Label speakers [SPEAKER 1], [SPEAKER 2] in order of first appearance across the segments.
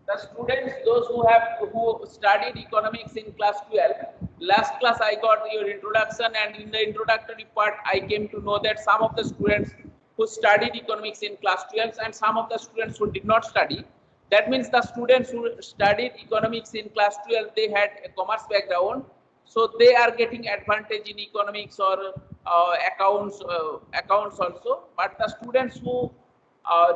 [SPEAKER 1] the students, those who studied economics in class 12, last class I got your introduction, and in the introductory part I came to know that some of the students who studied economics in class 12 and some of the students who did not study. That means the students who studied economics in class 12, they had a commerce background, so they are getting advantage in economics or accounts also. But the students who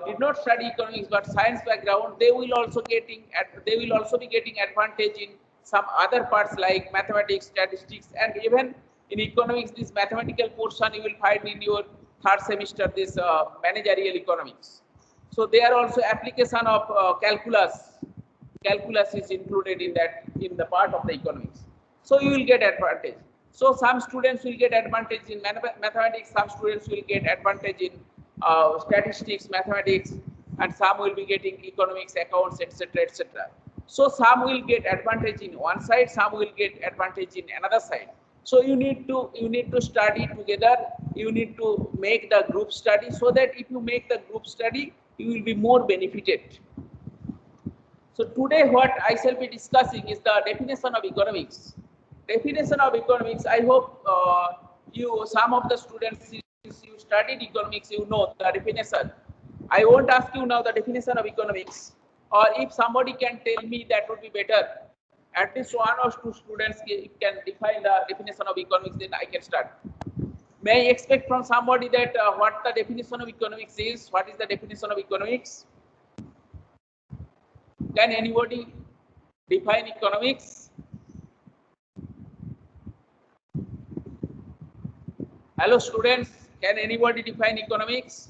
[SPEAKER 1] did not study economics but science background, they will also be getting advantage in some other parts like mathematics, statistics, and even in economics this mathematical portion you will find in your third semester, this managerial economics. So there are also application of calculus is included in that, in the part of the economics. So you will get advantage. So some students will get advantage in mathematics, some students will get advantage in statistics, mathematics, and some will be getting economics, accounts, etc., etc. So some will get advantage in one side, some will get advantage in another side. So you need to study together. You need to make the group study, so that if you make the group study, you will be more benefited. So today what I shall be discussing is the definition of economics. Definition of economics. I hope some of the students, since you studied economics, you know the definition. I won't ask you now the definition of economics, or if somebody can tell me, that would be better. At least one or two students can define the definition of economics, then I can start. May I expect from somebody that what the definition of economics is? What is the definition of economics? Can anybody define economics? Hello students, can anybody define economics?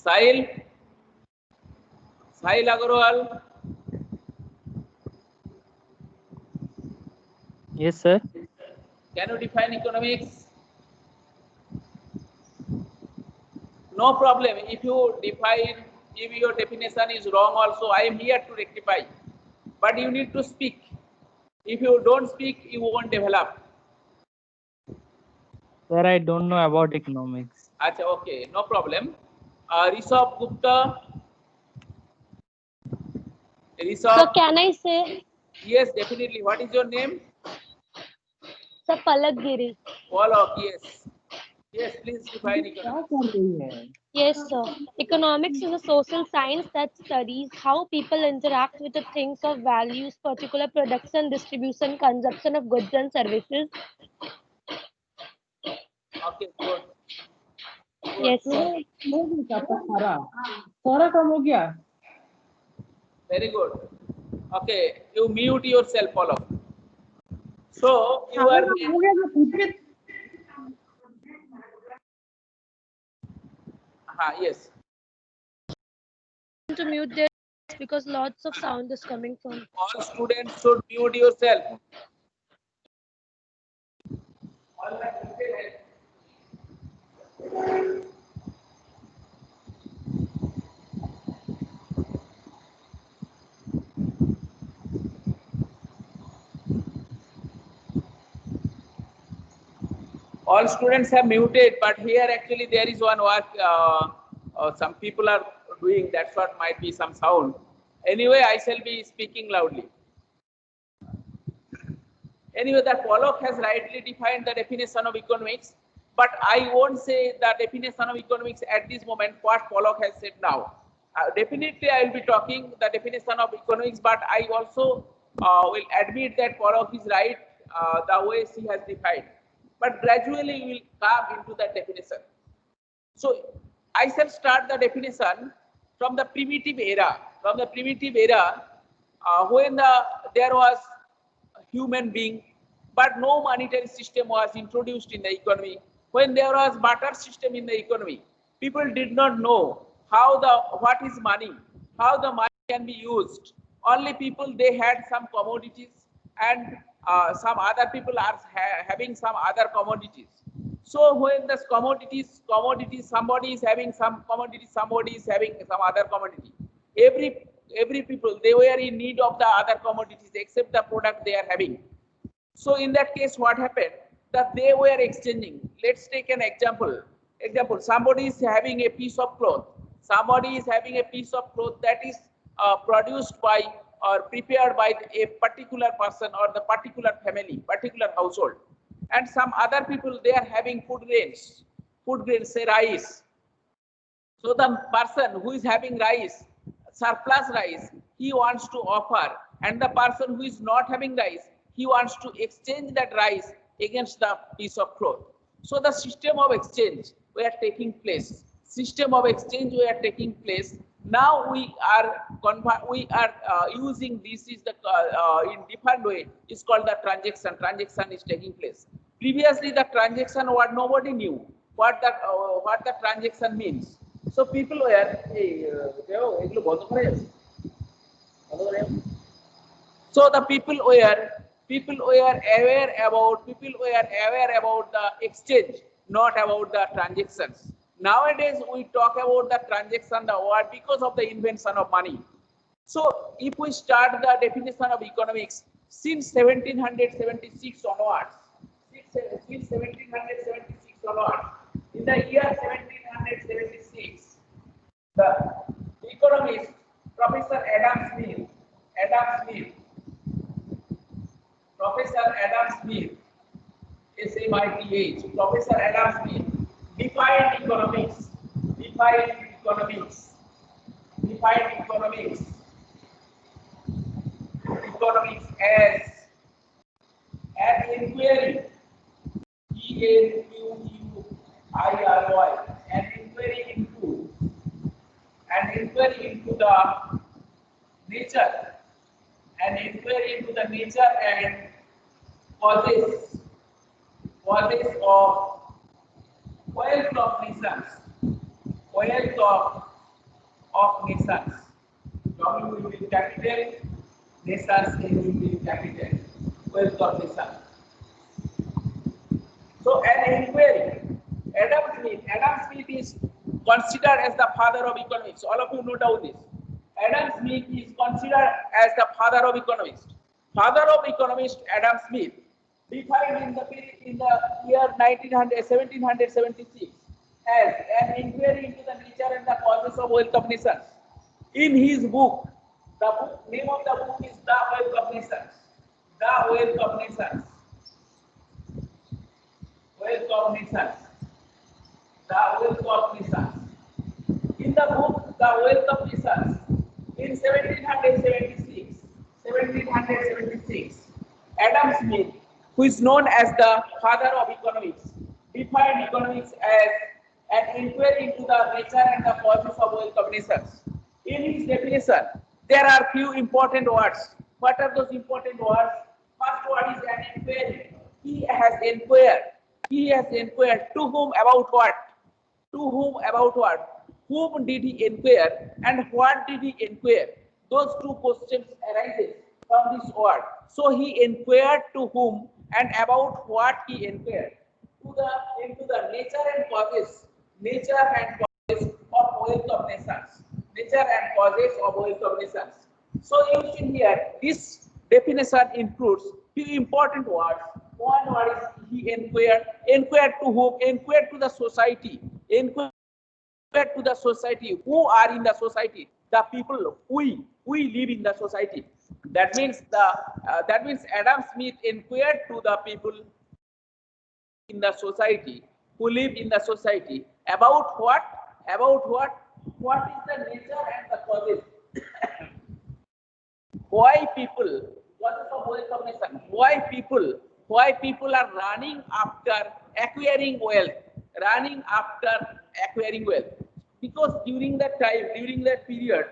[SPEAKER 1] Sahil Agarwal.
[SPEAKER 2] Yes, sir.
[SPEAKER 1] Can you define economics? No problem. If you define, if your definition is wrong also, I am here to rectify. But you need to speak. If you don't speak, you won't develop.
[SPEAKER 2] Sir, I don't know about economics.
[SPEAKER 1] Achha, okay, no problem. Rishabh Gupta. Rishabh.
[SPEAKER 3] So can I say?
[SPEAKER 1] Yes, definitely. What is your name?
[SPEAKER 3] Sir, Palak Giri.
[SPEAKER 1] Palak, yes. Yes, please define economics.
[SPEAKER 3] Yes, sir. Economics is a social science that studies how people interact with the things of values, particular production, distribution, consumption of goods and services.
[SPEAKER 1] Okay, good.
[SPEAKER 3] Yes, sir.
[SPEAKER 1] Very good. Okay, you mute yourself, Palak. So you are. Yes.
[SPEAKER 3] To mute this because lots of sound is coming from.
[SPEAKER 1] All students should mute yourself. All students have muted, but here actually there is one work some people are doing. That's what might be some sound. Anyway, I shall be speaking loudly. Anyway, that Pollock has rightly defined the definition of economics, but I won't say the definition of economics at this moment what Pollock has said now. Definitely, I will be talking the definition of economics, but I also will admit that Pollock is right the way she has defined. But gradually, we will come into that definition. So, I shall start the definition from the primitive era. From the primitive era, when there was a human being, but no monetary system was introduced in the economy. When there was barter system in the economy, people did not know what is money, how the money can be used. Only people, they had some commodities, and some other people are having some other commodities. So when the commodities, somebody is having some commodity, somebody is having some other commodity. Every people, they were in need of the other commodities except the product they are having. So in that case, what happened? that they were exchanging. Let's take an example. Somebody is having a piece of cloth. Somebody is having a piece of cloth that is produced by or prepared by a particular person or the particular family, particular household. And some other people, they are having food grains, say rice. So the person who is having rice, surplus rice, he wants to offer, and the person who is not having rice, he wants to exchange that rice against the piece of cloth. So the system of exchange were taking place. Now we are using this is the in different way. It's called the transaction. Transaction is taking place. Previously, the transaction what nobody knew what the transaction means. So people were so the people were aware about the exchange, not about the transactions. Nowadays we talk about the transaction, the word, because of the invention of money. So if we start the definition of economics since 1776 onwards, in the year 1776, the economist Professor Adam Smith, SMITH, Professor Adam Smith defined economics as an inquiry, ENQUIRY, an inquiry into the nature, and causes of wealth of nations. W will be capital, nations will be capital, wealth of nations. So an inquiry, Adam Smith is considered as the father of economics. All of you no doubt this. Adam Smith is considered as the father of economics. Adam Smith defined in the year 1776 as an inquiry into the nature and the causes of wealth of nations. In his book, name of the book is The Wealth of Nations. In the book The Wealth of Nations, in 1776, Adam Smith, who is known as the father of economics, defined economics as an inquiry into the nature and the causes of wealth of nations. In his definition, there are few important words. What are those important words? First word is an inquiry. He has inquired. To whom, about what? Whom did he inquire and what did he inquire? Those two questions arises from this word. So he inquired to whom and about what he inquired. Into the nature and causes of wealth of nations. So you see here, this definition includes few important words. One word is he inquired to whom? Inquired to the society. Who are in the society? The people. We live in the society. That means Adam Smith inquired to the people in the society who live in the society about what? What is the nature and the causes? Why people? What is the wealth of nation? Why people are running after acquiring wealth? Because during that period,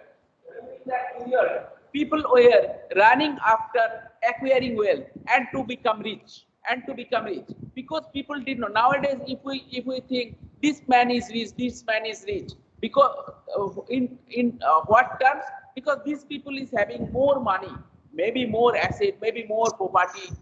[SPEAKER 1] people were running after acquiring wealth and to become rich. Because people did not. Nowadays, if we think this man is rich, because in what terms? Because these people is having more money, maybe more asset, maybe more property,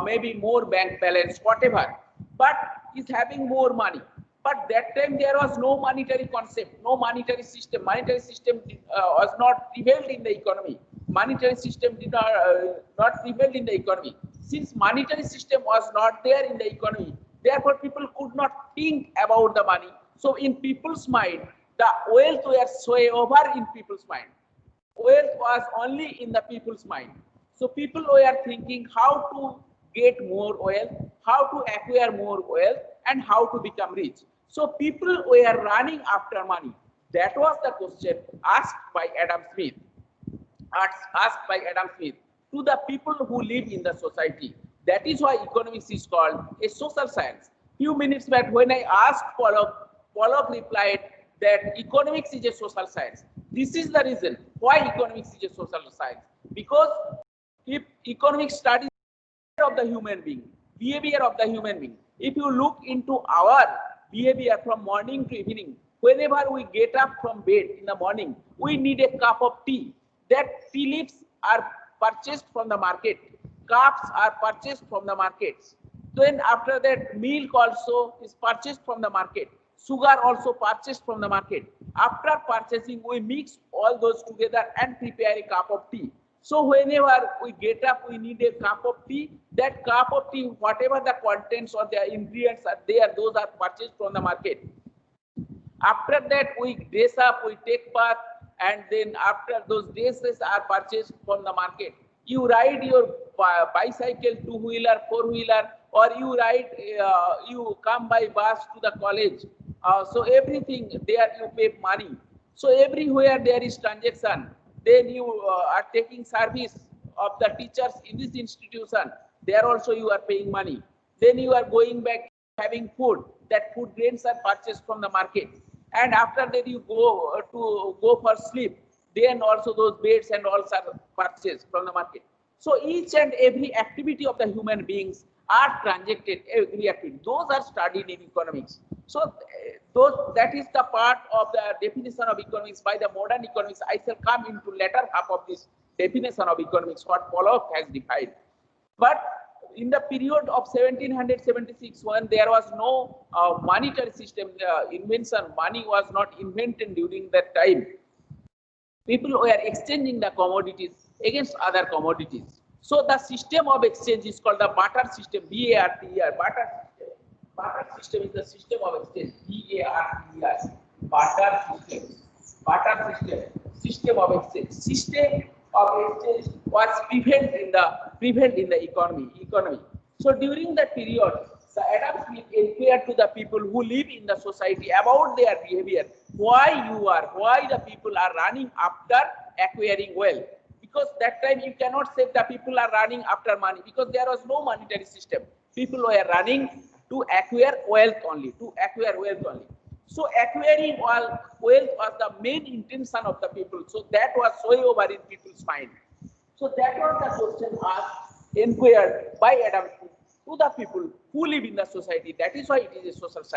[SPEAKER 1] maybe more bank balance, whatever, but is having more money. But that time there was no monetary concept, no monetary system. Monetary system was not prevailed in the economy. Monetary system did not prevail in the economy. since monetary system was not there in the economy, therefore people could not think about the money. So in people's mind, the wealth were sway over in people's mind. Wealth was only in the people's mind. So people were thinking how to get more wealth, how to acquire more wealth, and how to become rich. So people were running after money. That was the question asked by Adam Smith. Asked by Adam Smith to the people who live in the society. That is why economics is called a social science. Few minutes back, when I asked Pollock replied that economics is a social science. This is the reason why economics is a social science. Because if economics studies of the human being, behavior of the human being, if you look into our behavior from morning to evening, whenever we get up from bed in the morning, we need a cup of tea. That tea leaves are purchased from the market, cups are purchased from the markets. Then after that, milk also is purchased from the market, sugar also purchased from the market. After purchasing, we mix all those together and prepare a cup of tea. So whenever we get up, we need a cup of tea. That cup of tea, whatever the contents or the ingredients are there, those are purchased from the market. After that, we dress up, we take bath, and then after those dresses are purchased from the market, you ride your bicycle, two-wheeler, four-wheeler, or you ride, you come by bus to the college. So everything there you pay money. So everywhere there is transaction. Then you are taking service of the teachers in this institution. There also you are paying money. Then you are going back having food. That food grains are purchased from the market. And after that you go for sleep. Then also those beds and all are purchased from the market. So each and every activity of the human beings are transacted, every activity. Those are studied in economics. So that is the part of the definition of economics by the modern economics. I shall come into latter half of this definition of economics, what Pollock has defined. But in the period of 1776, when there was no monetary system invention, money was not invented during that time. People were exchanging the commodities against other commodities. So the system of exchange is called the barter system, B-A-R-T-E-R, barter system. Barter system is the system of exchange, B-A-R-T-E-R, barter system. Barter system of exchange. System of exchange was prevalent in the economy. So during that period, the Adam Smith inquired to the people who live in the society about their behavior, why the people are running after acquiring wealth. Because that time you cannot say the people are running after money, because there was no monetary system. People were running to acquire wealth only, So acquiring wealth was the main intention of the people. So that was so over in people's mind. So that was the question asked, inquired by Adam Smith to the people who live in the society. That is why it is a social science.